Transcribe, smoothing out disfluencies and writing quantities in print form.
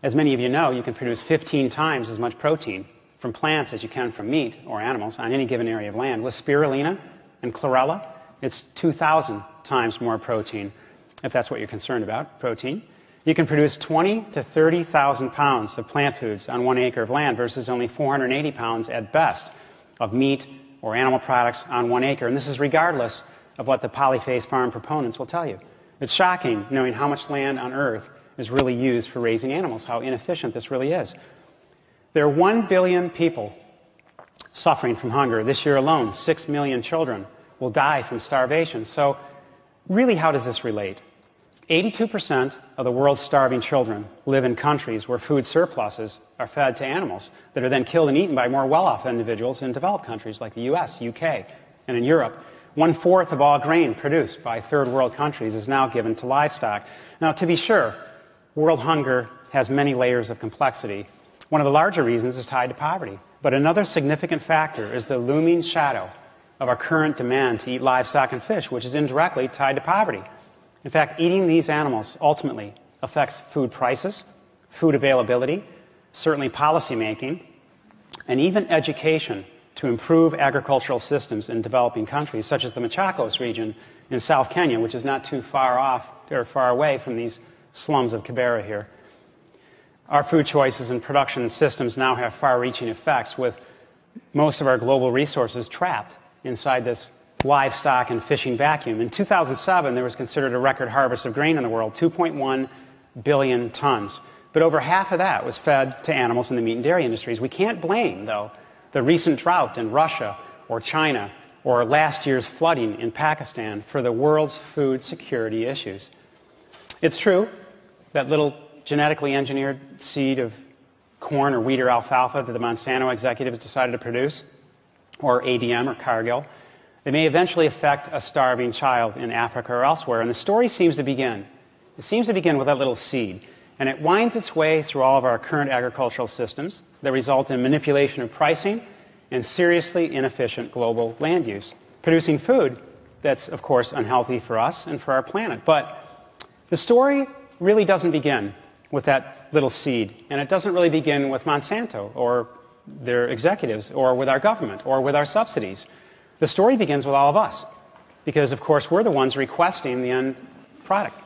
As many of you know, you can produce 15 times as much protein from plants as you can from meat or animals on any given area of land. With spirulina and chlorella, it's 2,000 times more protein, if that's what you're concerned about, protein. You can produce 20 to 30,000 pounds of plant foods on 1 acre of land versus only 480 pounds at best of meat or animal products on 1 acre. And this is regardless of what the polyphase farm proponents will tell you. It's shocking knowing how much land on Earth is really used for raising animals, how inefficient this really is. There are 1 billion people suffering from hunger. This year alone, 6 million children will die from starvation. So really, how does this relate? 82% of the world's starving children live in countries where food surpluses are fed to animals that are then killed and eaten by more well-off individuals in developed countries like the US, UK, and in Europe. 1/4 of all grain produced by third world countries is now given to livestock. Now, to be sure, world hunger has many layers of complexity. One of the larger reasons is tied to poverty. But another significant factor is the looming shadow of our current demand to eat livestock and fish, which is indirectly tied to poverty. In fact, eating these animals ultimately affects food prices, food availability, certainly policy making, and even education to improve agricultural systems in developing countries, such as the Machakos region in South Kenya, which is not too far off or far away from these slums of Kibera here. Our food choices and production systems now have far-reaching effects, with most of our global resources trapped inside this livestock and fishing vacuum. In 2007, there was considered a record harvest of grain in the world, 2.1 billion tons. But over half of that was fed to animals in the meat and dairy industries. We can't blame, though, the recent drought in Russia or China or last year's flooding in Pakistan for the world's food security issues. It's true that little genetically engineered seed of corn or wheat or alfalfa that the Monsanto executives decided to produce, or ADM or Cargill, they may eventually affect a starving child in Africa or elsewhere. And the story seems to begin. It seems to begin with that little seed. And it winds its way through all of our current agricultural systems that result in manipulation of pricing and seriously inefficient global land use, producing food that's, of course, unhealthy for us and for our planet. But the story really doesn't begin with that little seed. And it doesn't really begin with Monsanto or their executives or with our government or with our subsidies. The story begins with all of us, because, of course, we're the ones requesting the end product.